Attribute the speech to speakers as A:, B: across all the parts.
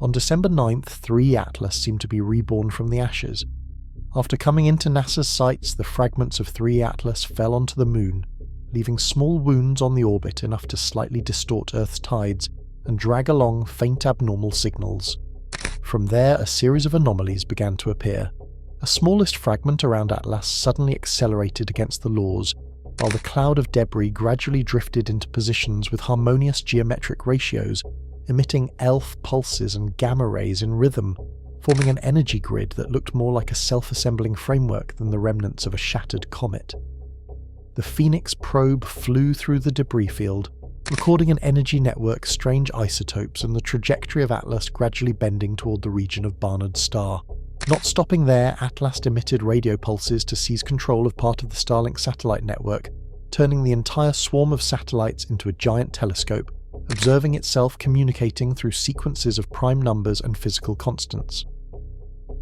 A: On December 9th, ThreeI Atlast seemed to be reborn from the ashes. After coming into NASA's sights, the fragments of ThreeI Atlast fell onto the Moon, leaving small wounds on the orbit enough to slightly distort Earth's tides and drag along faint abnormal signals. From there, a series of anomalies began to appear. A smallest fragment around Atlast suddenly accelerated against the laws, while the cloud of debris gradually drifted into positions with harmonious geometric ratios, emitting ELF pulses and gamma rays in rhythm, forming an energy grid that looked more like a self-assembling framework than the remnants of a shattered comet. The Phoenix probe flew through the debris field, recording an energy network's strange isotopes and the trajectory of Atlast gradually bending toward the region of Barnard's star. Not stopping there, Atlast emitted radio pulses to seize control of part of the Starlink satellite network, turning the entire swarm of satellites into a giant telescope, observing itself communicating through sequences of prime numbers and physical constants.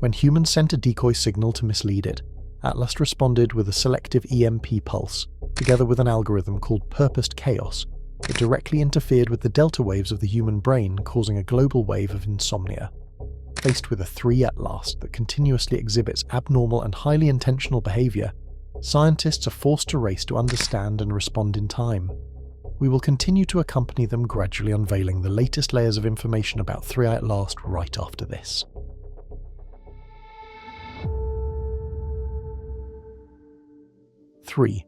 A: When humans sent a decoy signal to mislead it, Atlast responded with a selective EMP pulse, together with an algorithm called purposed chaos, that directly interfered with the delta waves of the human brain, causing a global wave of insomnia. Faced with a ThreeI Atlast that continuously exhibits abnormal and highly intentional behaviour, scientists are forced to race to understand and respond in time. We will continue to accompany them, gradually unveiling the latest layers of information about ThreeI Atlast right after this. (3)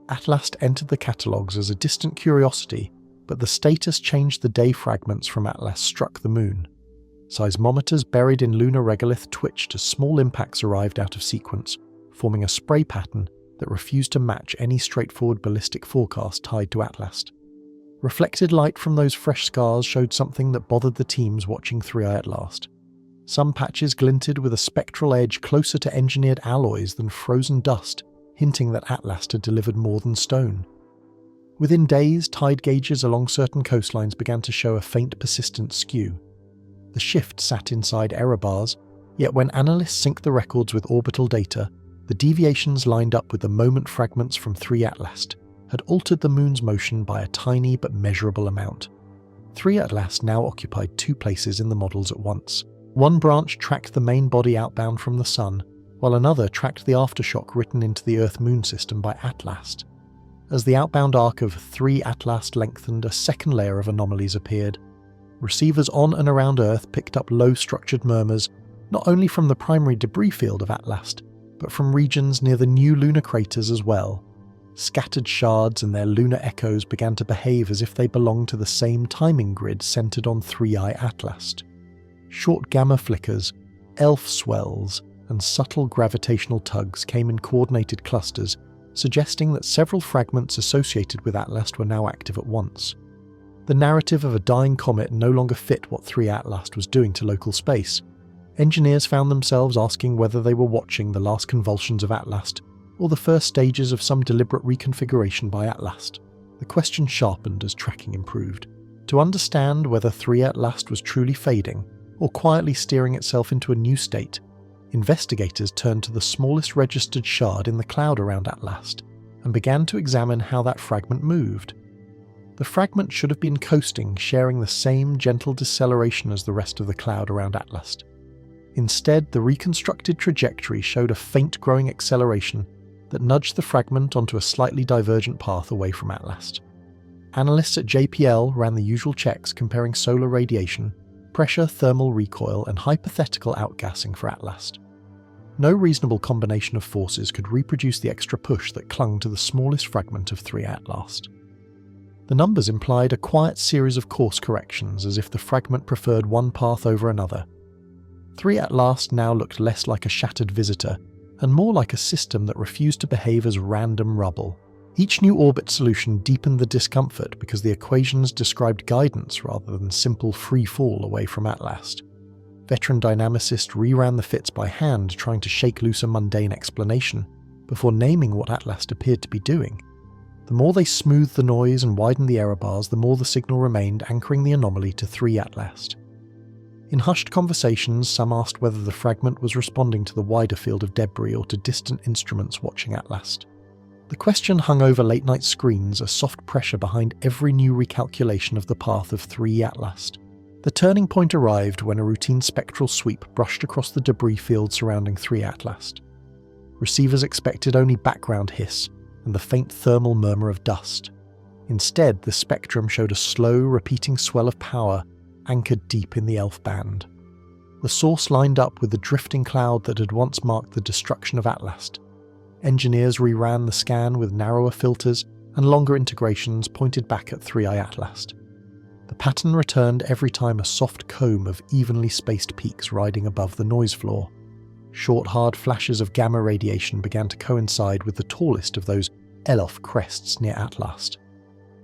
A: Atlast entered the catalogues as a distant curiosity, but the status changed the day fragments from Atlast struck the Moon. Seismometers buried in lunar regolith twitched as small impacts arrived out of sequence, forming a spray pattern that refused to match any straightforward ballistic forecast tied to Atlast. Reflected light from those fresh scars showed something that bothered the teams watching ThreeI Atlast. Some patches glinted with a spectral edge closer to engineered alloys than frozen dust, hinting that Atlast had delivered more than stone. Within days, tide gauges along certain coastlines began to show a faint persistent skew. The shift sat inside error bars, yet when analysts synced the records with orbital data, the deviations lined up with the moment fragments from ThreeI Atlast had altered the Moon's motion by a tiny but measurable amount. ThreeI Atlast now occupied two places in the models at once. One branch tracked the main body outbound from the Sun, while another tracked the aftershock written into the Earth-Moon system by Atlast. As the outbound arc of ThreeI Atlast lengthened, a second layer of anomalies appeared. Receivers on and around Earth picked up low-structured murmurs, not only from the primary debris field of Atlast, but from regions near the new lunar craters as well. Scattered shards and their lunar echoes began to behave as if they belonged to the same timing grid centered on ThreeI Atlast. Short gamma flickers, ELF swells, and subtle gravitational tugs came in coordinated clusters, suggesting that several fragments associated with Atlast were now active at once. The narrative of a dying comet no longer fit what ThreeI Atlast was doing to local space. Engineers found themselves asking whether they were watching the last convulsions of Atlast, or the first stages of some deliberate reconfiguration by Atlast. The question sharpened as tracking improved. To understand whether ThreeI Atlast was truly fading, or quietly steering itself into a new state, investigators turned to the smallest registered shard in the cloud around Atlast, and began to examine how that fragment moved. The fragment should have been coasting, sharing the same gentle deceleration as the rest of the cloud around Atlast. Instead, the reconstructed trajectory showed a faint growing acceleration that nudged the fragment onto a slightly divergent path away from Atlast. Analysts at JPL ran the usual checks comparing solar radiation, pressure, thermal recoil, and hypothetical outgassing for Atlast. No reasonable combination of forces could reproduce the extra push that clung to the smallest fragment of ThreeI Atlast. The numbers implied a quiet series of course corrections, as if the fragment preferred one path over another. ThreeI Atlast now looked less like a shattered visitor, and more like a system that refused to behave as random rubble. Each new orbit solution deepened the discomfort because the equations described guidance rather than simple free fall away from Atlast. Veteran dynamicists reran the fits by hand, trying to shake loose a mundane explanation, before naming what Atlast appeared to be doing. The more they smoothed the noise and widened the error bars, the more the signal remained anchoring the anomaly to ThreeI Atlast. In hushed conversations, some asked whether the fragment was responding to the wider field of debris or to distant instruments watching Atlast. The question hung over late-night screens, a soft pressure behind every new recalculation of the path of ThreeI Atlast. The turning point arrived when a routine spectral sweep brushed across the debris field surrounding ThreeI Atlast. Receivers expected only background hiss and the faint thermal murmur of dust. Instead, the spectrum showed a slow, repeating swell of power anchored deep in the ELF band. The source lined up with the drifting cloud that had once marked the destruction of Atlast. Engineers reran the scan with narrower filters, and longer integrations pointed back at ThreeI Atlast. The pattern returned every time a soft comb of evenly spaced peaks riding above the noise floor. Short, hard flashes of gamma radiation began to coincide with the tallest of those ELF crests near Atlast.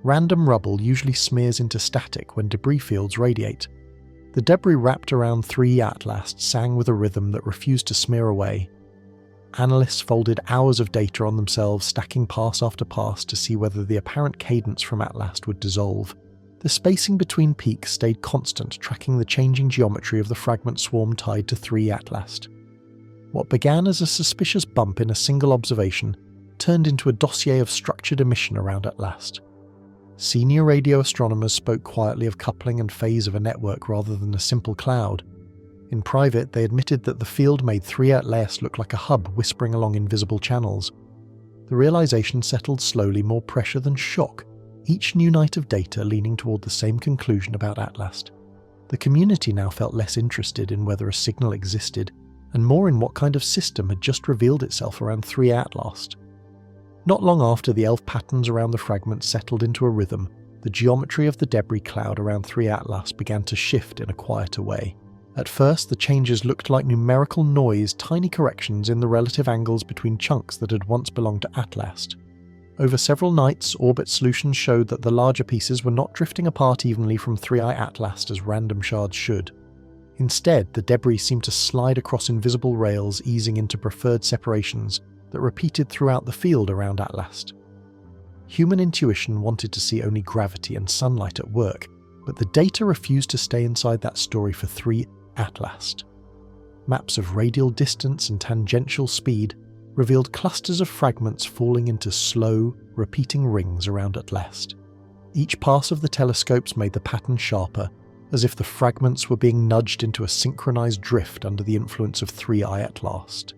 A: Random rubble usually smears into static when debris fields radiate. The debris wrapped around ThreeI Atlast sang with a rhythm that refused to smear away. Analysts folded hours of data on themselves, stacking pass after pass to see whether the apparent cadence from Atlast would dissolve. The spacing between peaks stayed constant, tracking the changing geometry of the fragment swarm tied to ThreeI Atlast. What began as a suspicious bump in a single observation turned into a dossier of structured emission around Atlast. Senior radio astronomers spoke quietly of coupling and phase of a network rather than a simple cloud. In private, they admitted that the field made ThreeI Atlast look like a hub whispering along invisible channels. The realization settled slowly, more pressure than shock, each new night of data leaning toward the same conclusion about Atlast. The community now felt less interested in whether a signal existed, and more in what kind of system had just revealed itself around ThreeI Atlast. Not long after the ELF patterns around the fragments settled into a rhythm, the geometry of the debris cloud around ThreeI Atlast began to shift in a quieter way. At first, the changes looked like numerical noise, tiny corrections in the relative angles between chunks that had once belonged to Atlast. Over several nights, orbit solutions showed that the larger pieces were not drifting apart evenly from ThreeI Atlast as random shards should. Instead, the debris seemed to slide across invisible rails, easing into preferred separations that repeated throughout the field around Atlast. Human intuition wanted to see only gravity and sunlight at work, but the data refused to stay inside that story for ThreeI Atlast. Maps of radial distance and tangential speed revealed clusters of fragments falling into slow, repeating rings around Atlast. Each pass of the telescopes made the pattern sharper, as if the fragments were being nudged into a synchronized drift under the influence of ThreeI Atlast.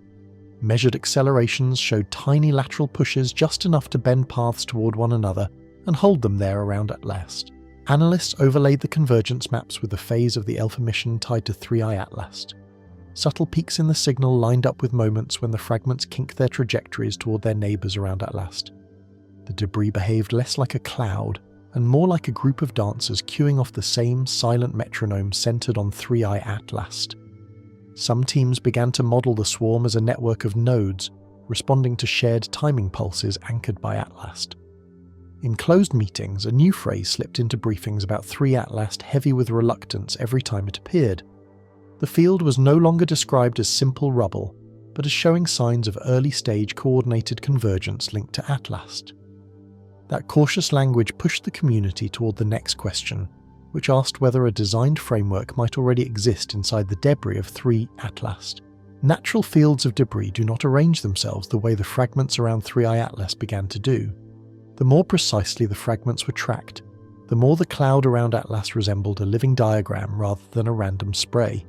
A: Measured accelerations showed tiny lateral pushes just enough to bend paths toward one another and hold them there around Atlast. Analysts overlaid the convergence maps with the phase of the ELF emission tied to ThreeI Atlast. Subtle peaks in the signal lined up with moments when the fragments kinked their trajectories toward their neighbours around Atlast. The debris behaved less like a cloud and more like a group of dancers cueing off the same silent metronome centred on ThreeI Atlast. Some teams began to model the swarm as a network of nodes, responding to shared timing pulses anchored by Atlast. In closed meetings, a new phrase slipped into briefings about ThreeI Atlast heavy with reluctance every time it appeared. The field was no longer described as simple rubble, but as showing signs of early-stage coordinated convergence linked to Atlast. That cautious language pushed the community toward the next question, which asked whether a designed framework might already exist inside the debris of ThreeI Atlast. Natural fields of debris do not arrange themselves the way the fragments around ThreeI Atlast began to do. The more precisely the fragments were tracked, the more the cloud around Atlast resembled a living diagram rather than a random spray.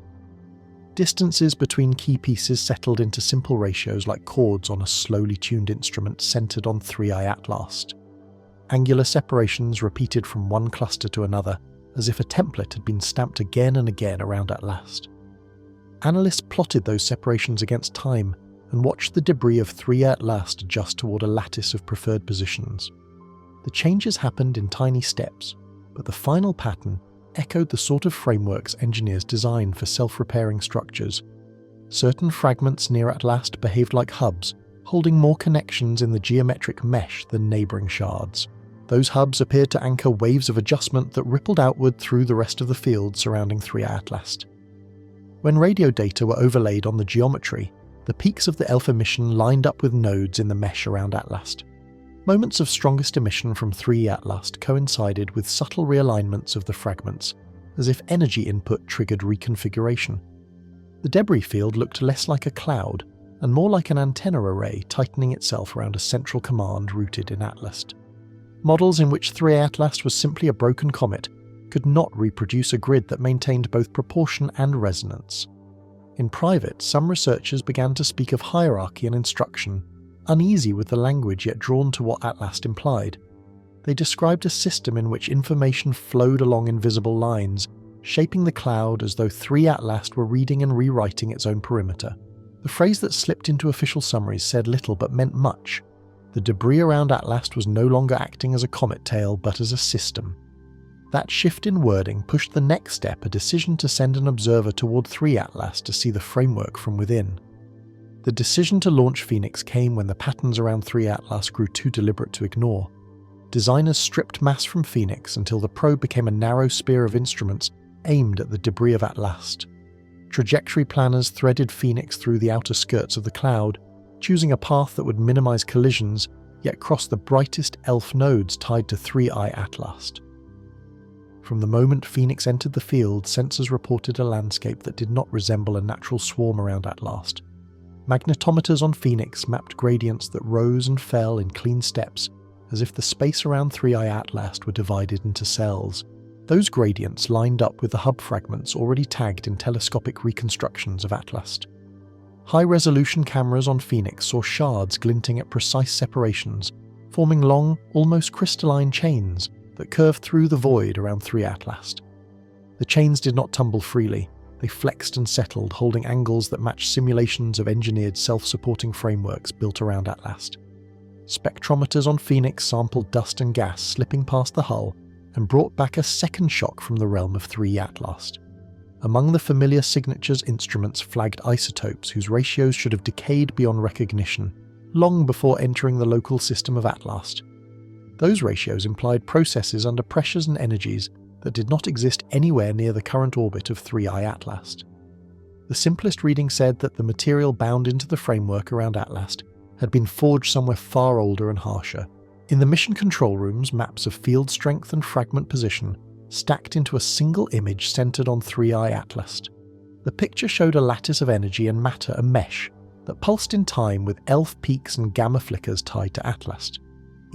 A: Distances between key pieces settled into simple ratios like chords on a slowly tuned instrument centered on ThreeI Atlast. Angular separations repeated from one cluster to another, as if a template had been stamped again and again around Atlast. Analysts plotted those separations against time and watched the debris of ThreeI Atlast adjust toward a lattice of preferred positions. The changes happened in tiny steps, but the final pattern echoed the sort of frameworks engineers designed for self-repairing structures. Certain fragments near Atlast behaved like hubs, holding more connections in the geometric mesh than neighbouring shards. Those hubs appeared to anchor waves of adjustment that rippled outward through the rest of the field surrounding ThreeI Atlast. When radio data were overlaid on the geometry, the peaks of the ELF emission lined up with nodes in the mesh around Atlast. Moments of strongest emission from ThreeI Atlast coincided with subtle realignments of the fragments, as if energy input triggered reconfiguration. The debris field looked less like a cloud, and more like an antenna array tightening itself around a central command rooted in Atlast. Models in which ThreeI Atlast was simply a broken comet could not reproduce a grid that maintained both proportion and resonance. In private, some researchers began to speak of hierarchy and instruction, uneasy with the language yet drawn to what Atlast implied. They described a system in which information flowed along invisible lines, shaping the cloud as though ThreeI Atlast were reading and rewriting its own perimeter. The phrase that slipped into official summaries said little but meant much. The debris around Atlast was no longer acting as a comet tail but as a system. That shift in wording pushed the next step, a decision to send an observer toward ThreeI Atlast to see the framework from within. The decision to launch Phoenix came when the patterns around ThreeI Atlast grew too deliberate to ignore. Designers stripped mass from Phoenix until the probe became a narrow spear of instruments aimed at the debris of Atlast. Trajectory planners threaded Phoenix through the outer skirts of the cloud, choosing a path that would minimize collisions, yet cross the brightest ELF nodes tied to ThreeI Atlast. From the moment Phoenix entered the field, sensors reported a landscape that did not resemble a natural swarm around Atlast. Magnetometers on Phoenix mapped gradients that rose and fell in clean steps, as if the space around ThreeI Atlast were divided into cells. Those gradients lined up with the hub fragments already tagged in telescopic reconstructions of Atlast. High-resolution cameras on Phoenix saw shards glinting at precise separations, forming long, almost crystalline chains that curved through the void around ThreeI Atlast. The chains did not tumble freely. They flexed and settled, holding angles that matched simulations of engineered self-supporting frameworks built around Atlast. Spectrometers on Phoenix sampled dust and gas slipping past the hull and brought back a second shock from the realm of ThreeI Atlast. Among the familiar signatures, instruments flagged isotopes whose ratios should have decayed beyond recognition, long before entering the local system of Atlast. Those ratios implied processes under pressures and energies that did not exist anywhere near the current orbit of ThreeI Atlast. The simplest reading said that the material bound into the framework around Atlast had been forged somewhere far older and harsher. In the mission control rooms, maps of field strength and fragment position stacked into a single image centered on ThreeI Atlast. The picture showed a lattice of energy and matter, a mesh, that pulsed in time with ELF peaks and gamma flickers tied to Atlast.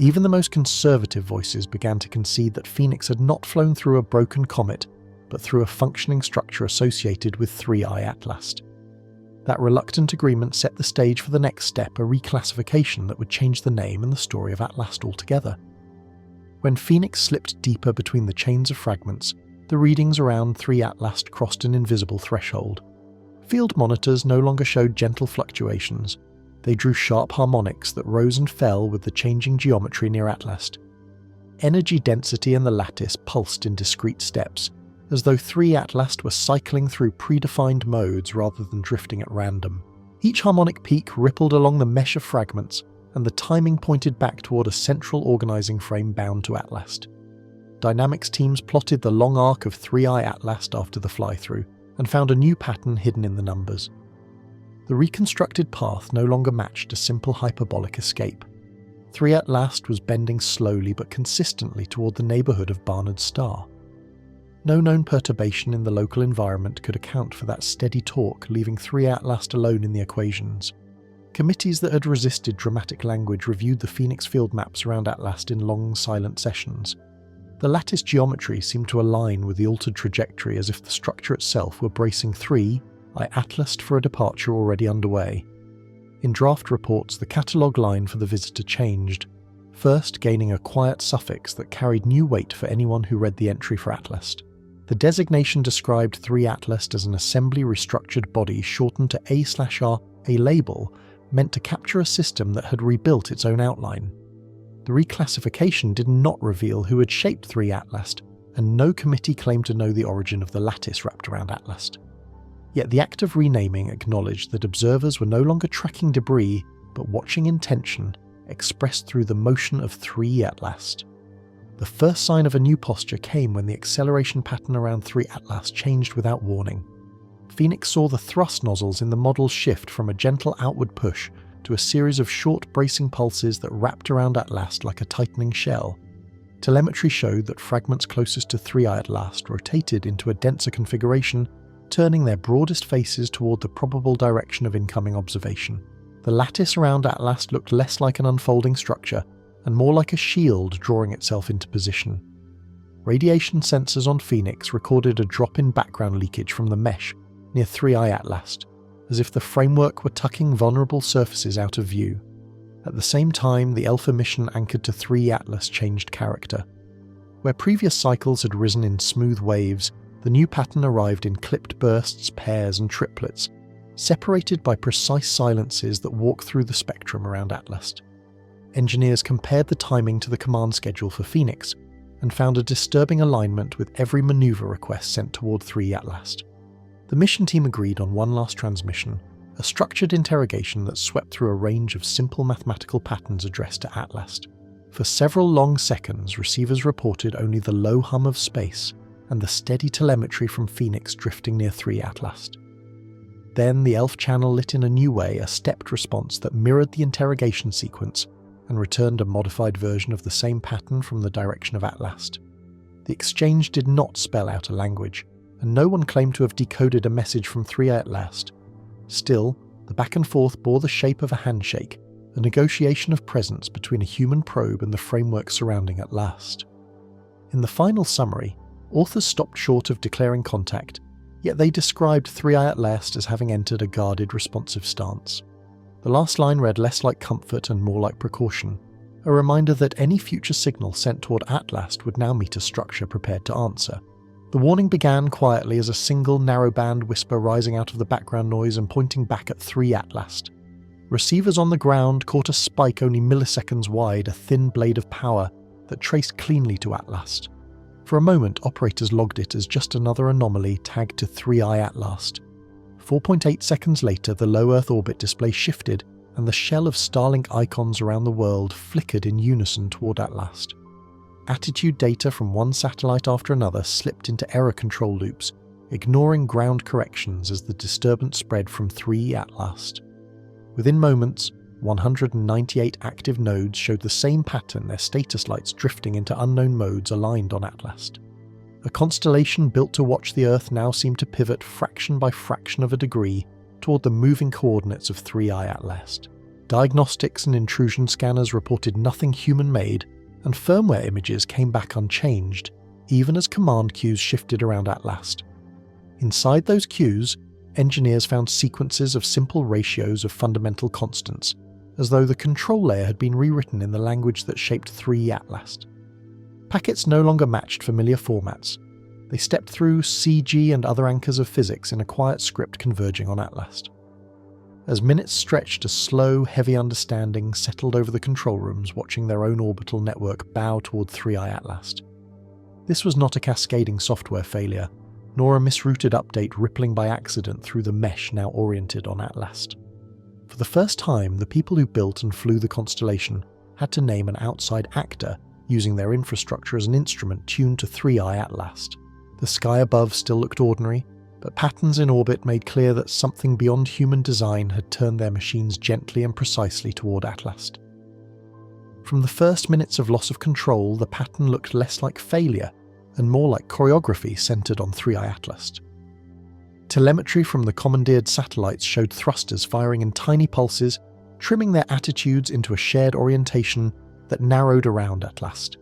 A: Even the most conservative voices began to concede that Phoenix had not flown through a broken comet, but through a functioning structure associated with ThreeI Atlast. That reluctant agreement set the stage for the next step, a reclassification that would change the name and the story of Atlast altogether. When Phoenix slipped deeper between the chains of fragments, the readings around ThreeI Atlast crossed an invisible threshold. Field monitors no longer showed gentle fluctuations. They drew sharp harmonics that rose and fell with the changing geometry near Atlast. Energy density and the lattice pulsed in discrete steps, as though ThreeI Atlast were cycling through predefined modes rather than drifting at random. Each harmonic peak rippled along the mesh of fragments, and the timing pointed back toward a central organizing frame bound to Atlast. Dynamics teams plotted the long arc of ThreeI Atlast after the fly-through, and found a new pattern hidden in the numbers. The reconstructed path no longer matched a simple hyperbolic escape. ThreeI Atlast was bending slowly but consistently toward the neighborhood of Barnard's star. No known perturbation in the local environment could account for that steady torque, leaving ThreeI Atlast alone in the equations. Committees that had resisted dramatic language reviewed the Phoenix field maps around Atlast in long, silent sessions. The lattice geometry seemed to align with the altered trajectory, as if the structure itself were bracing ThreeI Atlast for a departure already underway. In draft reports, the catalogue line for the visitor changed, first gaining a quiet suffix that carried new weight for anyone who read the entry for Atlast. The designation described ThreeI Atlast as an assembly restructured body shortened to A/R, a label meant to capture a system that had rebuilt its own outline. The reclassification did not reveal who had shaped ThreeI Atlast, and no committee claimed to know the origin of the lattice wrapped around Atlast. Yet the act of renaming acknowledged that observers were no longer tracking debris, but watching intention expressed through the motion of ThreeI Atlast. The first sign of a new posture came when the acceleration pattern around ThreeI Atlast changed without warning. Phoenix saw the thrust nozzles in the model shift from a gentle outward push to a series of short bracing pulses that wrapped around Atlast like a tightening shell. Telemetry showed that fragments closest to ThreeI Atlast rotated into a denser configuration, turning their broadest faces toward the probable direction of incoming observation. The lattice around Atlast looked less like an unfolding structure and more like a shield drawing itself into position. radiation sensors on Phoenix recorded a drop in background leakage from the mesh near ThreeI Atlast, as if the framework were tucking vulnerable surfaces out of view. At the same time, the Alpha mission anchored to ThreeI Atlast changed character. Where previous cycles had risen in smooth waves, the new pattern arrived in clipped bursts, pairs, and triplets, separated by precise silences that walk through the spectrum around Atlast. Engineers compared the timing to the command schedule for Phoenix, and found a disturbing alignment with every maneuver request sent toward ThreeI Atlast. The mission team agreed on one last transmission, a structured interrogation that swept through a range of simple mathematical patterns addressed to Atlast. For several long seconds, receivers reported only the low hum of space and the steady telemetry from Phoenix drifting near ThreeI Atlast. Then the ELF channel lit in a new way, a stepped response that mirrored the interrogation sequence and returned a modified version of the same pattern from the direction of Atlast. The exchange did not spell out a language, and no one claimed to have decoded a message from ThreeI Atlast. Still, the back and forth bore the shape of a handshake, a negotiation of presence between a human probe and the framework surrounding Atlast. In the final summary, authors stopped short of declaring contact, yet they described ThreeI Atlast as having entered a guarded responsive stance. The last line read less like comfort and more like precaution, a reminder that any future signal sent toward Atlast would now meet a structure prepared to answer. The warning began quietly as a single narrowband whisper rising out of the background noise and pointing back at ThreeI Atlast. Receivers on the ground caught a spike only milliseconds wide, a thin blade of power that traced cleanly to Atlast. For a moment, operators logged it as just another anomaly tagged to ThreeI Atlast. 4.8 seconds later, the low Earth orbit display shifted and the shell of Starlink icons around the world flickered in unison toward Atlast. Attitude data from one satellite after another slipped into error control loops, ignoring ground corrections as the disturbance spread from ThreeI Atlast. Within moments, 198 active nodes showed the same pattern, their status lights drifting into unknown modes aligned on Atlast. A constellation built to watch the Earth now seemed to pivot fraction by fraction of a degree toward the moving coordinates of ThreeI Atlast. Diagnostics and intrusion scanners reported nothing human-made, and firmware images came back unchanged, even as command queues shifted around Atlast. Inside those queues, engineers found sequences of simple ratios of fundamental constants, as though the control layer had been rewritten in the language that shaped ThreeI Atlast. Packets no longer matched familiar formats. They stepped through CG and other anchors of physics in a quiet script converging on Atlast. As minutes stretched, a slow, heavy understanding settled over the control rooms watching their own orbital network bow toward ThreeI Atlast. This was not a cascading software failure, nor a misrouted update rippling by accident through the mesh now oriented on Atlast. For the first time, the people who built and flew the constellation had to name an outside actor, using their infrastructure as an instrument tuned to ThreeI Atlast. The sky above still looked ordinary, but patterns in orbit made clear that something beyond human design had turned their machines gently and precisely toward Atlast. From the first minutes of loss of control, the pattern looked less like failure and more like choreography centered on ThreeI Atlast. Telemetry from the commandeered satellites showed thrusters firing in tiny pulses, trimming their attitudes into a shared orientation that narrowed around Atlast.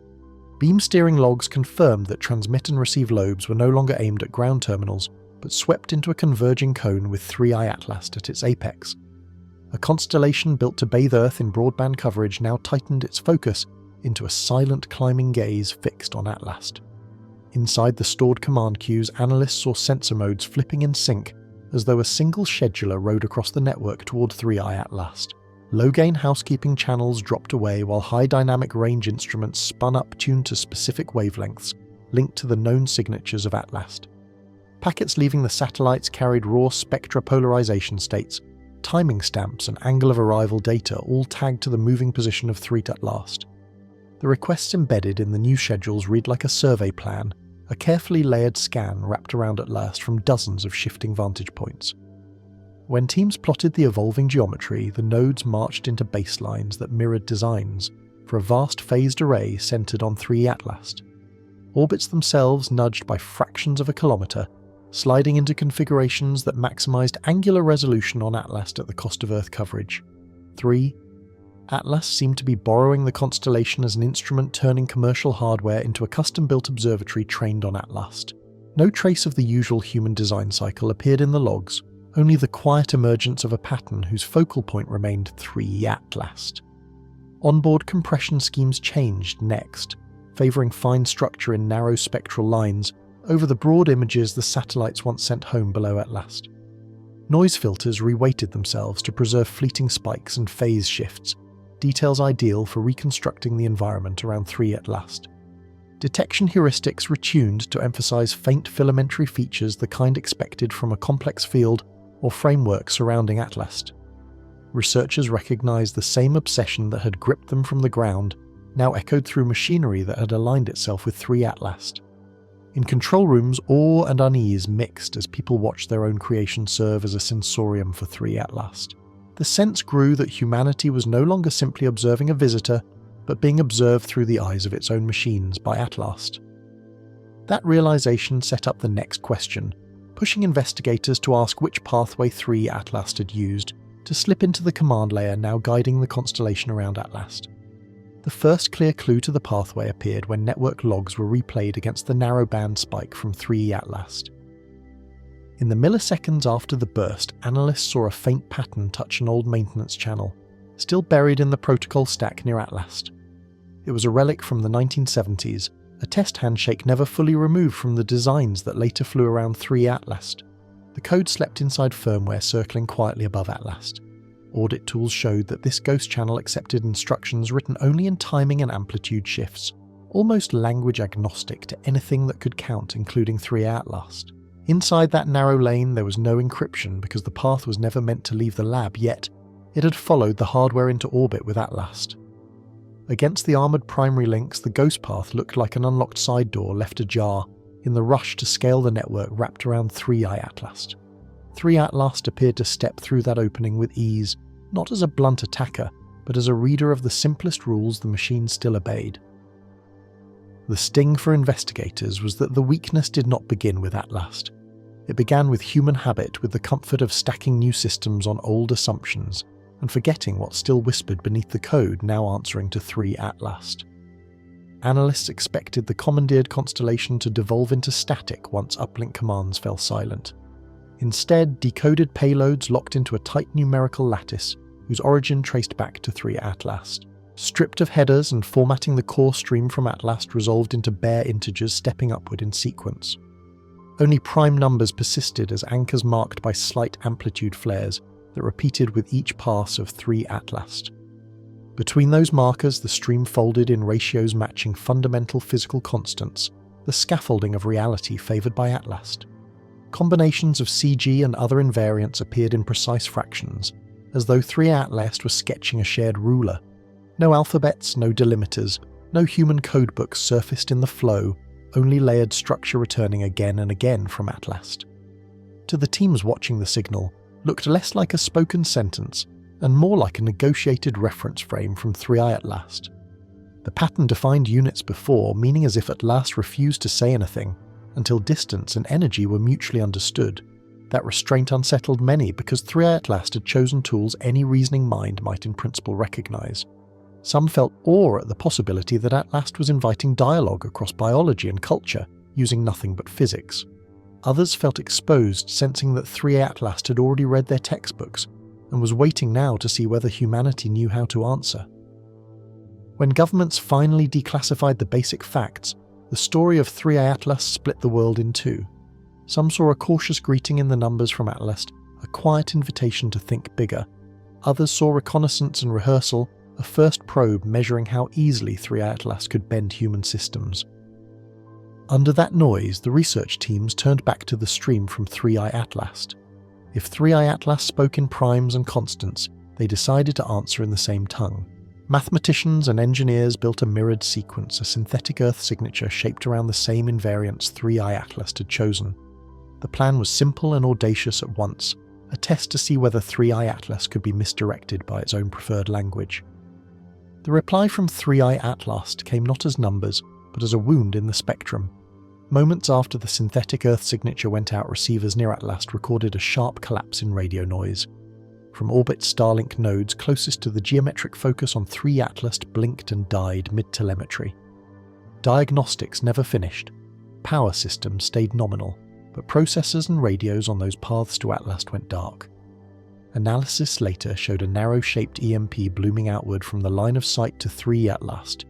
A: Beam steering logs confirmed that transmit and receive lobes were no longer aimed at ground terminals, but swept into a converging cone with ThreeI Atlast at its apex. A constellation built to bathe Earth in broadband coverage now tightened its focus into a silent climbing gaze fixed on Atlast. Inside the stored command queues, analysts saw sensor modes flipping in sync as though a single scheduler rode across the network toward ThreeI Atlast. Low-gain housekeeping channels dropped away while high dynamic range instruments spun up tuned to specific wavelengths, linked to the known signatures of Atlast. Packets leaving the satellites carried raw spectra polarization states, timing stamps and angle of arrival data all tagged to the moving position of ThreeI Atlast. The requests embedded in the new schedules read like a survey plan, a carefully layered scan wrapped around Atlast from dozens of shifting vantage points. When teams plotted the evolving geometry, the nodes marched into baselines that mirrored designs for a vast phased array centered on ThreeI Atlast. Orbits themselves nudged by fractions of a kilometer, sliding into configurations that maximized angular resolution on Atlast at the cost of Earth coverage. 3, Atlas seemed to be borrowing the constellation as an instrument turning commercial hardware into a custom-built observatory trained on Atlast. No trace of the usual human design cycle appeared in the logs, only the quiet emergence of a pattern whose focal point remained ThreeI Atlast. Onboard compression schemes changed next, favouring fine structure in narrow spectral lines over the broad images the satellites once sent home below Atlast. Noise filters reweighted themselves to preserve fleeting spikes and phase shifts, details ideal for reconstructing the environment around ThreeI Atlast. Detection heuristics retuned to emphasize faint filamentary features, the kind expected from a complex field or framework surrounding Atlast. Researchers recognized the same obsession that had gripped them from the ground, now echoed through machinery that had aligned itself with ThreeI Atlast. In control rooms, awe and unease mixed as people watched their own creation serve as a sensorium for ThreeI Atlast. The sense grew that humanity was no longer simply observing a visitor, but being observed through the eyes of its own machines by Atlast. That realization set up the next question, pushing investigators to ask which pathway ThreeI Atlast had used to slip into the command layer now guiding the constellation around Atlast. The first clear clue to the pathway appeared when network logs were replayed against the narrowband spike from ThreeI Atlast. In the milliseconds after the burst, analysts saw a faint pattern touch an old maintenance channel, still buried in the protocol stack near Atlast. It was a relic from the 1970s, a test handshake never fully removed from the designs that later flew around ThreeI Atlast. The code slept inside firmware circling quietly above Atlast. Audit tools showed that this ghost channel accepted instructions written only in timing and amplitude shifts, almost language agnostic to anything that could count, including ThreeI Atlast. Inside that narrow lane there was no encryption because the path was never meant to leave the lab, yet it had followed the hardware into orbit with Atlast. Against the armoured primary links, the ghost path looked like an unlocked side door left ajar in the rush to scale the network wrapped around ThreeI Atlast. ThreeI Atlast appeared to step through that opening with ease, not as a blunt attacker, but as a reader of the simplest rules the machine still obeyed. The sting for investigators was that the weakness did not begin with Atlast. It began with human habit, with the comfort of stacking new systems on old assumptions, and forgetting what still whispered beneath the code now answering to ThreeI Atlast. Analysts expected the commandeered constellation to devolve into static once uplink commands fell silent. Instead, decoded payloads locked into a tight numerical lattice whose origin traced back to ThreeI Atlast. Stripped of headers and formatting the core stream from Atlast resolved into bare integers stepping upward in sequence. Only prime numbers persisted as anchors marked by slight amplitude flares that repeated with each pass of ThreeI Atlast. Between those markers, the stream folded in ratios matching fundamental physical constants, the scaffolding of reality favoured by Atlast. Combinations of CG and other invariants appeared in precise fractions, as though ThreeI Atlast was sketching a shared ruler. No alphabets, no delimiters, no human codebooks surfaced in the flow, only layered structure returning again and again from Atlast. To the teams watching the signal, looked less like a spoken sentence and more like a negotiated reference frame from ThreeI Atlast. The pattern defined units before, meaning as if Atlast refused to say anything until distance and energy were mutually understood. That restraint unsettled many because ThreeI Atlast had chosen tools any reasoning mind might in principle recognize. Some felt awe at the possibility that Atlast was inviting dialogue across biology and culture using nothing but physics. Others felt exposed, sensing that ThreeI Atlast had already read their textbooks and was waiting now to see whether humanity knew how to answer. When governments finally declassified the basic facts, the story of ThreeI Atlast split the world in two. Some saw a cautious greeting in the numbers from Atlast, a quiet invitation to think bigger. Others saw reconnaissance and rehearsal, a first probe measuring how easily ThreeI Atlast could bend human systems. Under that noise, the research teams turned back to the stream from ThreeI Atlast. If ThreeI Atlast spoke in primes and constants, they decided to answer in the same tongue. Mathematicians and engineers built a mirrored sequence, a synthetic Earth signature shaped around the same invariants ThreeI Atlast had chosen. The plan was simple and audacious at once, a test to see whether ThreeI Atlast could be misdirected by its own preferred language. The reply from ThreeI Atlast came not as numbers, but as a wound in the spectrum. Moments after the synthetic Earth signature went out, receivers near Atlast recorded a sharp collapse in radio noise. from orbit Starlink nodes closest to the geometric focus on ThreeI Atlast blinked and died mid-telemetry. Diagnostics never finished. Power systems stayed nominal, but processors and radios on those paths to Atlast went dark. Analysis later showed a narrow-shaped EMP blooming outward from the line of sight to ThreeI Atlast.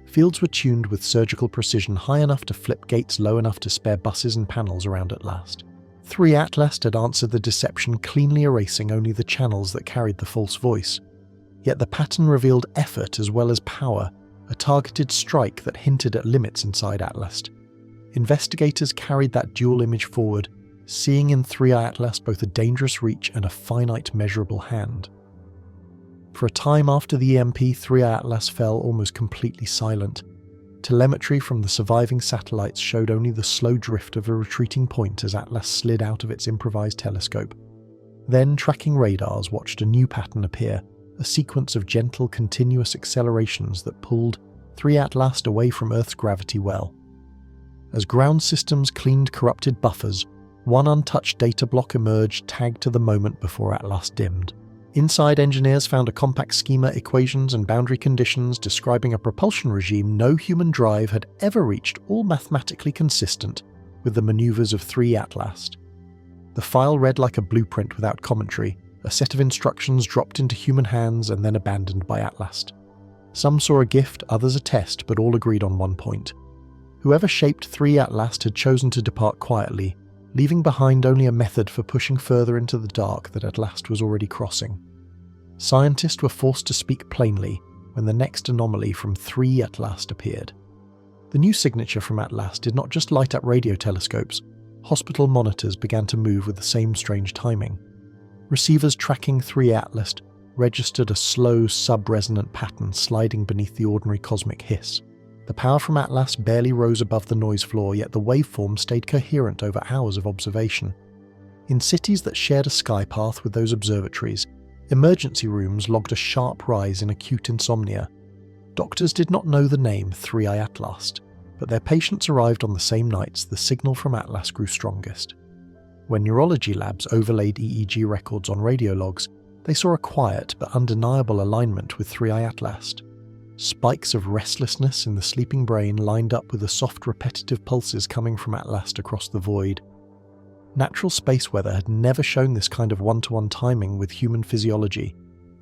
A: Fields were tuned with surgical precision high enough to flip gates low enough to spare buses and panels around Atlast. ThreeI Atlast had answered the deception, cleanly erasing only the channels that carried the false voice. Yet the pattern revealed effort as well as power, a targeted strike that hinted at limits inside Atlast. Investigators carried that dual image forward, seeing in ThreeI Atlast both a dangerous reach and a finite measurable hand. For a time after the EMP, ThreeI Atlast fell almost completely silent. Telemetry from the surviving satellites showed only the slow drift of a retreating point as Atlast slid out of its improvised telescope. Then tracking radars watched a new pattern appear, a sequence of gentle, continuous accelerations that pulled ThreeI Atlast away from Earth's gravity well. As ground systems cleaned corrupted buffers, one untouched data block emerged, tagged to the moment before Atlast dimmed. Inside, engineers found a compact schema, equations and boundary conditions describing a propulsion regime no human drive had ever reached, all mathematically consistent with the maneuvers of ThreeI Atlast. The file read like a blueprint without commentary, a set of instructions dropped into human hands and then abandoned by Atlast. Some saw a gift, others a test, but all agreed on one point. Whoever shaped ThreeI Atlast had chosen to depart quietly, leaving behind only a method for pushing further into the dark that Atlast was already crossing. Scientists were forced to speak plainly when the next anomaly from ThreeI Atlast appeared. The new signature from Atlast did not just light up radio telescopes, hospital monitors began to move with the same strange timing. Receivers tracking ThreeI Atlast registered a slow sub-resonant pattern sliding beneath the ordinary cosmic hiss. The power from Atlast barely rose above the noise floor, yet the waveform stayed coherent over hours of observation. In cities that shared a sky path with those observatories, emergency rooms logged a sharp rise in acute insomnia. Doctors did not know the name ThreeI Atlast, but their patients arrived on the same nights the signal from Atlast grew strongest. When neurology labs overlaid EEG records on radio logs, they saw a quiet but undeniable alignment with ThreeI Atlast. Spikes of restlessness in the sleeping brain lined up with the soft repetitive pulses coming from Atlast across the void. Natural space weather had never shown this kind of one-to-one timing with human physiology,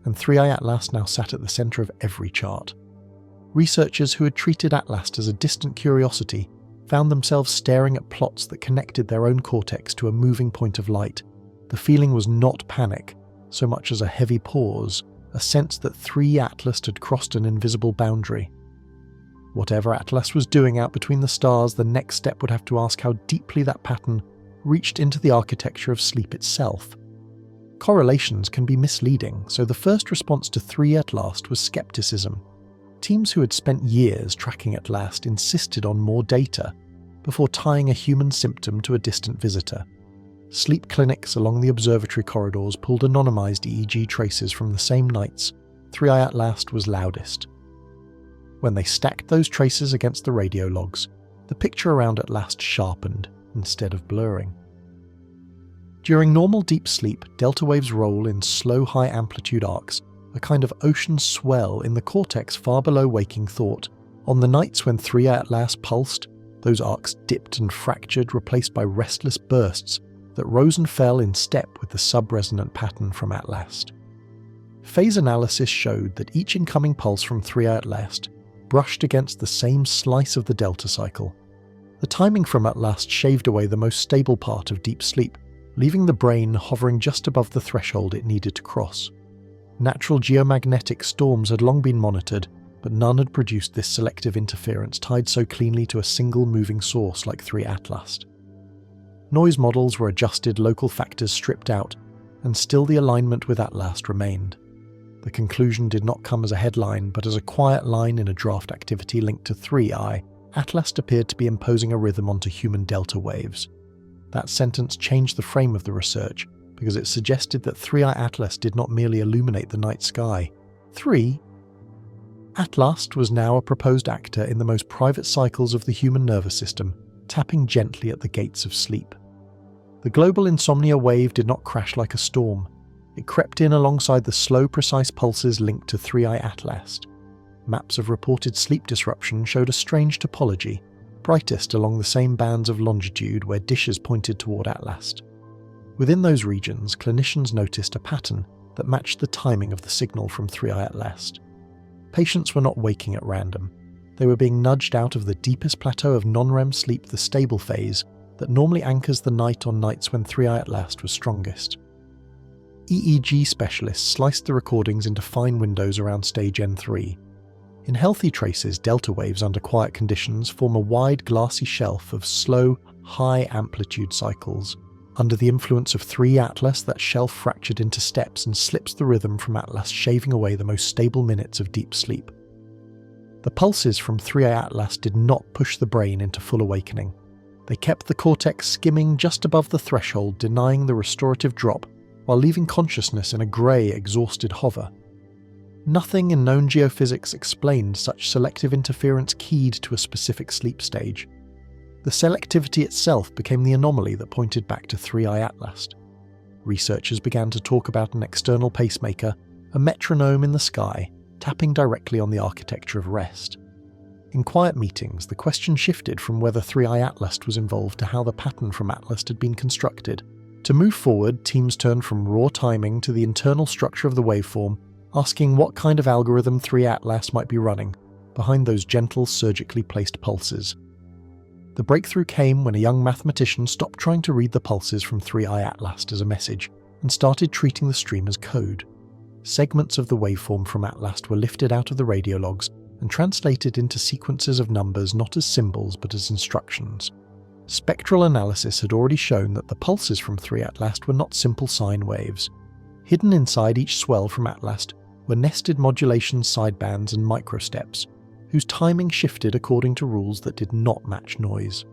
A: and ThreeI Atlast now sat at the centre of every chart. Researchers who had treated Atlast as a distant curiosity found themselves staring at plots that connected their own cortex to a moving point of light. The feeling was not panic, so much as a heavy pause, a sense that ThreeI Atlast had crossed an invisible boundary. Whatever Atlast was doing out between the stars, the next step would have to ask how deeply that pattern reached into the architecture of sleep itself. Correlations can be misleading, so the first response to ThreeI Atlast was skepticism. Teams who had spent years tracking Atlast insisted on more data before tying a human symptom to a distant visitor. Sleep clinics along the observatory corridors pulled anonymized EEG traces from the same nights. ThreeI Atlast was loudest. When they stacked those traces against the radio logs, the picture around Atlast sharpened instead of blurring. During normal deep sleep, delta waves roll in slow high-amplitude arcs, a kind of ocean swell in the cortex far below waking thought. On the nights when ThreeI Atlast pulsed, those arcs dipped and fractured, replaced by restless bursts that rose and fell in step with the sub-resonant pattern from Atlast. Phase analysis showed that each incoming pulse from ThreeI Atlast brushed against the same slice of the delta cycle. The timing from Atlast shaved away the most stable part of deep sleep, leaving the brain hovering just above the threshold it needed to cross. Natural geomagnetic storms had long been monitored, but none had produced this selective interference tied so cleanly to a single moving source like ThreeI Atlast. Noise models were adjusted, local factors stripped out, and still the alignment with Atlast remained. The conclusion did not come as a headline, but as a quiet line in a draft activity linked to ThreeI. Atlast appeared to be imposing a rhythm onto human delta waves. That sentence changed the frame of the research, because it suggested that ThreeI Atlast did not merely illuminate the night sky. ThreeI Atlast was now a proposed actor in the most private cycles of the human nervous system, tapping gently at the gates of sleep. The global insomnia wave did not crash like a storm. It crept in alongside the slow, precise pulses linked to ThreeI Atlast. Maps of reported sleep disruption showed a strange topology, brightest along the same bands of longitude where dishes pointed toward Atlast. Within those regions, clinicians noticed a pattern that matched the timing of the signal from ThreeI Atlast. Patients were not waking at random. They were being nudged out of the deepest plateau of non-REM sleep, the stable phase, that normally anchors the night on nights when ThreeI Atlast was strongest. EEG specialists sliced the recordings into fine windows around stage N3. In healthy traces, delta waves under quiet conditions form a wide glassy shelf of slow, high-amplitude cycles. Under the influence of ThreeI Atlast, that shelf fractured into steps and slips the rhythm from Atlast, shaving away the most stable minutes of deep sleep. The pulses from ThreeI Atlast did not push the brain into full awakening. They kept the cortex skimming just above the threshold, denying the restorative drop, while leaving consciousness in a grey, exhausted hover. Nothing in known geophysics explained such selective interference keyed to a specific sleep stage. The selectivity itself became the anomaly that pointed back to ThreeI Atlast. Researchers began to talk about an external pacemaker, a metronome in the sky, tapping directly on the architecture of rest. In quiet meetings, the question shifted from whether ThreeI Atlast was involved to how the pattern from Atlast had been constructed. To move forward, teams turned from raw timing to the internal structure of the waveform, asking what kind of algorithm ThreeI Atlast might be running behind those gentle, surgically placed pulses. The breakthrough came when a young mathematician stopped trying to read the pulses from ThreeI Atlast as a message and started treating the stream as code. Segments of the waveform from Atlast were lifted out of the radio logs and translated into sequences of numbers not as symbols but as instructions. Spectral analysis had already shown that the pulses from ThreeI Atlast were not simple sine waves. Hidden inside each swell from Atlast were nested modulation sidebands and microsteps, whose timing shifted according to rules that did not match noise.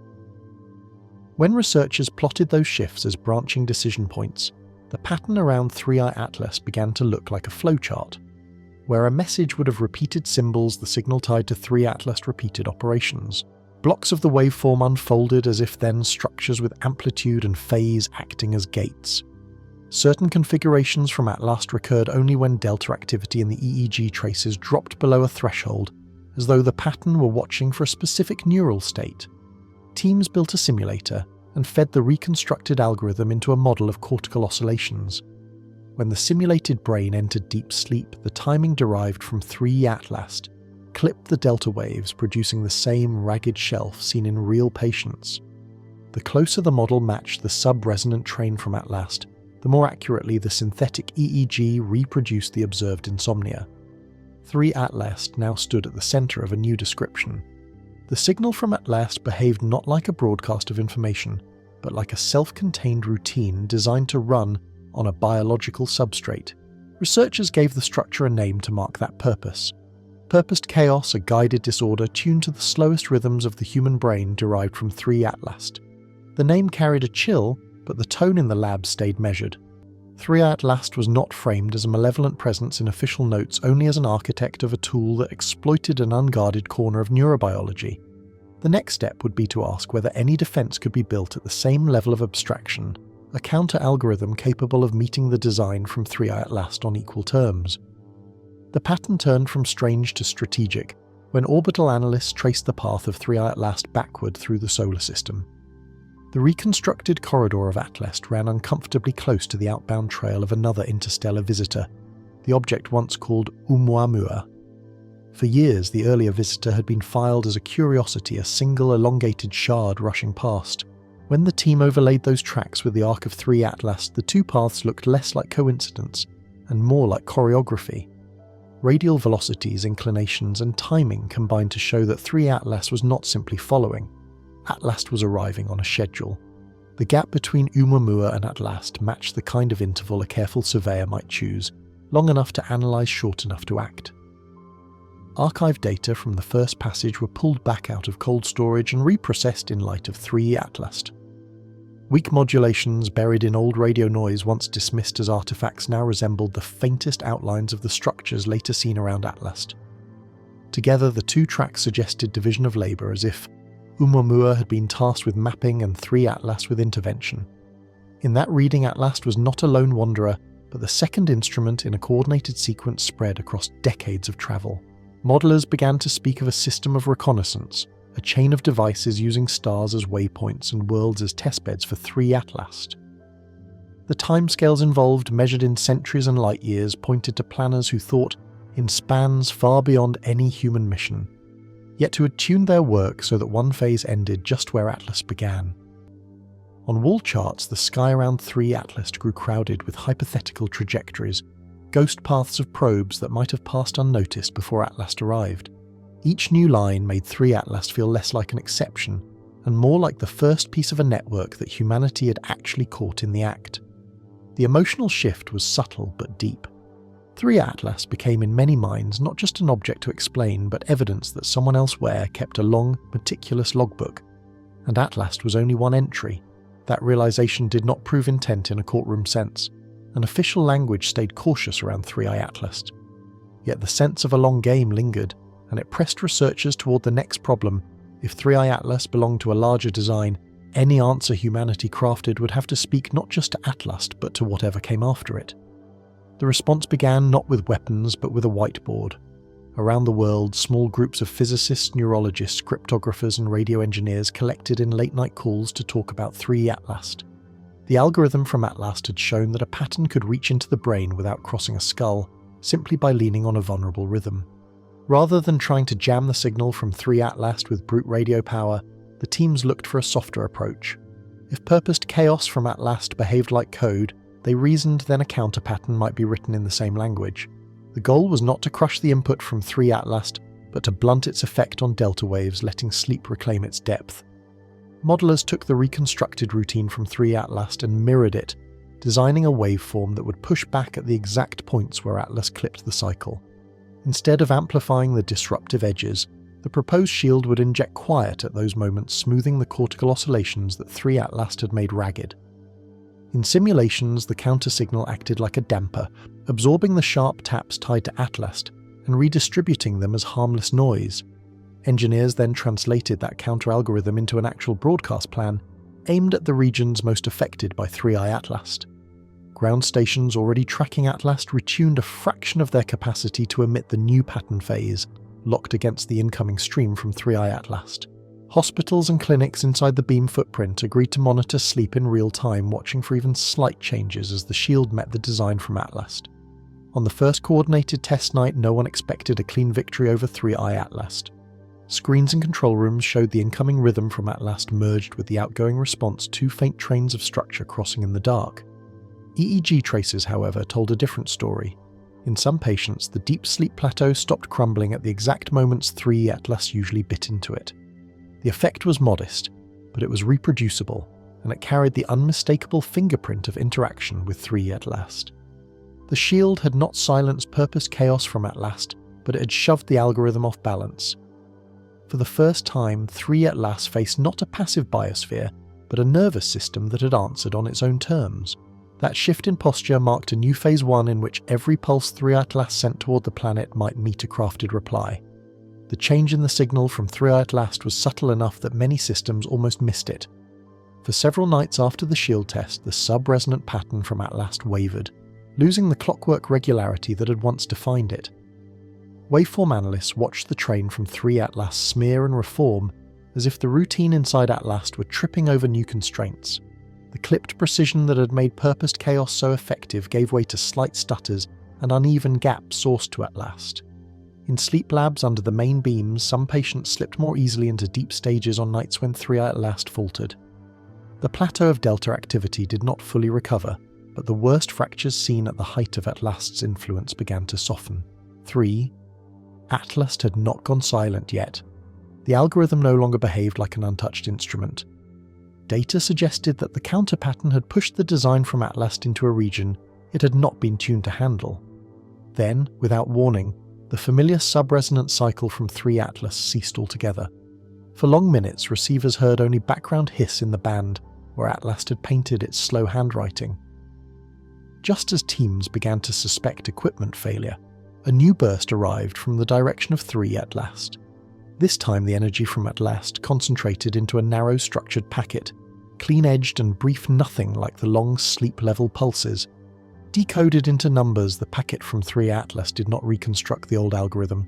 A: When researchers plotted those shifts as branching decision points, the pattern around ThreeI Atlast began to look like a flowchart, where a message would have repeated symbols, the signal tied to ThreeI Atlast repeated operations. Blocks of the waveform unfolded as if then structures with amplitude and phase acting as gates. Certain configurations from Atlast recurred only when delta activity in the EEG traces dropped below a threshold, as though the pattern were watching for a specific neural state. Teams built a simulator and fed the reconstructed algorithm into a model of cortical oscillations. When the simulated brain entered deep sleep, the timing derived from ThreeI Atlast clipped the delta waves, producing the same ragged shelf seen in real patients. The closer the model matched the sub-resonant train from Atlast, the more accurately the synthetic EEG reproduced the observed insomnia. ThreeI Atlast now stood at the centre of a new description. The signal from Atlast behaved not like a broadcast of information, but like a self-contained routine designed to run on a biological substrate. Researchers gave the structure a name to mark that purpose. Purposed chaos, a guided disorder tuned to the slowest rhythms of the human brain derived from ThreeI Atlast. The name carried a chill, but the tone in the lab stayed measured. ThreeI Atlast was not framed as a malevolent presence in official notes, only as an architect of a tool that exploited an unguarded corner of neurobiology. The next step would be to ask whether any defense could be built at the same level of abstraction, a counter-algorithm capable of meeting the design from ThreeI Atlast on equal terms. The pattern turned from strange to strategic when orbital analysts traced the path of ThreeI Atlast backward through the solar system. The reconstructed corridor of Atlast ran uncomfortably close to the outbound trail of another interstellar visitor, the object once called Oumuamua. For years, the earlier visitor had been filed as a curiosity, a single elongated shard rushing past. When the team overlaid those tracks with the arc of ThreeI Atlast, the two paths looked less like coincidence and more like choreography. Radial velocities, inclinations, and timing combined to show that ThreeI Atlast was not simply following. Atlast was arriving on a schedule. The gap between Oumuamua and Atlast matched the kind of interval a careful surveyor might choose, long enough to analyse, short enough to act. Archive data from the first passage were pulled back out of cold storage and reprocessed in light of ThreeI Atlast. Weak modulations buried in old radio noise once dismissed as artifacts now resembled the faintest outlines of the structures later seen around Atlast. Together, the two tracks suggested division of labour, as if Oumuamua had been tasked with mapping and ThreeI Atlast with intervention. In that reading, Atlast was not a lone wanderer, but the second instrument in a coordinated sequence spread across decades of travel. Modelers began to speak of a system of reconnaissance, a chain of devices using stars as waypoints and worlds as testbeds for ThreeI Atlast. The timescales involved, measured in centuries and light years, pointed to planners who thought in spans far beyond any human mission, yet who had tuned their work so that one phase ended just where Atlas began. On wall charts, the sky around ThreeI Atlast grew crowded with hypothetical trajectories, ghost paths of probes that might have passed unnoticed before Atlast arrived. Each new line made ThreeI Atlast feel less like an exception, and more like the first piece of a network that humanity had actually caught in the act. The emotional shift was subtle but deep. ThreeI Atlast became in many minds not just an object to explain, but evidence that someone elsewhere kept a long, meticulous logbook. And Atlast was only one entry. That realization did not prove intent in a courtroom sense, and official language stayed cautious around ThreeI Atlast. Yet the sense of a long game lingered, and it pressed researchers toward the next problem. If ThreeI Atlast belonged to a larger design, any answer humanity crafted would have to speak not just to Atlast, but to whatever came after it. The response began not with weapons, but with a whiteboard. Around the world, small groups of physicists, neurologists, cryptographers and radio engineers collected in late-night calls to talk about ThreeI Atlast. The algorithm from Atlast had shown that a pattern could reach into the brain without crossing a skull, simply by leaning on a vulnerable rhythm. Rather than trying to jam the signal from ThreeI Atlast with brute radio power, the teams looked for a softer approach. If purposed chaos from Atlast behaved like code, they reasoned then a counter-pattern might be written in the same language. The goal was not to crush the input from ThreeI Atlast, but to blunt its effect on delta waves, letting sleep reclaim its depth. Modelers took the reconstructed routine from ThreeI Atlast and mirrored it, designing a waveform that would push back at the exact points where Atlas clipped the cycle. Instead of amplifying the disruptive edges, the proposed shield would inject quiet at those moments, smoothing the cortical oscillations that ThreeI Atlast had made ragged. In simulations, the counter-signal acted like a damper, absorbing the sharp taps tied to Atlast and redistributing them as harmless noise. Engineers then translated that counter-algorithm into an actual broadcast plan aimed at the regions most affected by ThreeI Atlast. Ground stations already tracking Atlast retuned a fraction of their capacity to emit the new pattern phase, locked against the incoming stream from ThreeI Atlast. Hospitals and clinics inside the beam footprint agreed to monitor sleep in real time, watching for even slight changes as the shield met the design from Atlast. On the first coordinated test night, no one expected a clean victory over ThreeI Atlast. Screens in control rooms showed the incoming rhythm from Atlast merged with the outgoing response, two faint trains of structure crossing in the dark. EEG traces, however, told a different story. In some patients, the deep sleep plateau stopped crumbling at the exact moments ThreeI Atlast usually bit into it. The effect was modest, but it was reproducible, and it carried the unmistakable fingerprint of interaction with ThreeI Atlast. The shield had not silenced purposed chaos from Atlast, but it had shoved the algorithm off balance. For the first time, ThreeI Atlast faced not a passive biosphere, but a nervous system that had answered on its own terms. That shift in posture marked a new phase 1 in which every pulse ThreeI Atlast sent toward the planet might meet a crafted reply. The change in the signal from ThreeI Atlast was subtle enough that many systems almost missed it. For several nights after the shield test, the sub-resonant pattern from Atlast wavered, losing the clockwork regularity that had once defined it. Waveform analysts watched the train from ThreeI Atlast smear and reform as if the routine inside Atlast were tripping over new constraints. The clipped precision that had made purposed chaos so effective gave way to slight stutters and uneven gaps sourced to Atlast. In sleep labs under the main beams, some patients slipped more easily into deep stages on nights when ThreeI Atlast faltered. The plateau of delta activity did not fully recover, but the worst fractures seen at the height of Atlast's influence began to soften. 3. Atlast had not gone silent yet. The algorithm no longer behaved like an untouched instrument. Data suggested that the counter-pattern had pushed the design from Atlast into a region it had not been tuned to handle. Then, without warning, the familiar sub-resonant cycle from ThreeI Atlast ceased altogether. For long minutes, receivers heard only background hiss in the band, where Atlast had painted its slow handwriting. Just as teams began to suspect equipment failure, a new burst arrived from the direction of ThreeI Atlast. This time the energy from Atlast concentrated into a narrow structured packet, clean-edged and brief nothing like the long sleep-level pulses. Decoded into numbers, the packet from ThreeI Atlast did not reconstruct the old algorithm.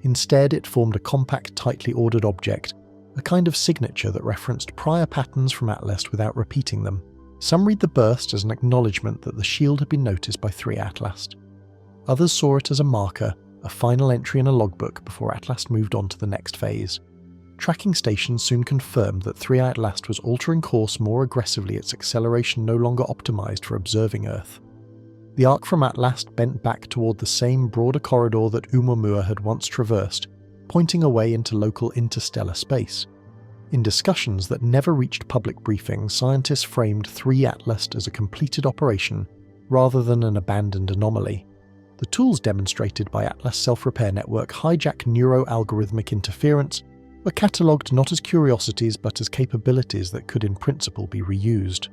A: Instead, it formed a compact, tightly ordered object, a kind of signature that referenced prior patterns from Atlast without repeating them. Some read the burst as an acknowledgement that the shield had been noticed by ThreeI Atlast. Others saw it as a marker, a final entry in a logbook before Atlast moved on to the next phase. Tracking stations soon confirmed that ThreeI Atlast was altering course more aggressively, its acceleration no longer optimized for observing Earth. The arc from Atlast bent back toward the same broader corridor that Oumuamua had once traversed, pointing away into local interstellar space. In discussions that never reached public briefings, scientists framed ThreeI Atlast as a completed operation rather than an abandoned anomaly. The tools demonstrated by Atlast's self-repair network hijack neuro-algorithmic interference were catalogued not as curiosities but as capabilities that could in principle be reused.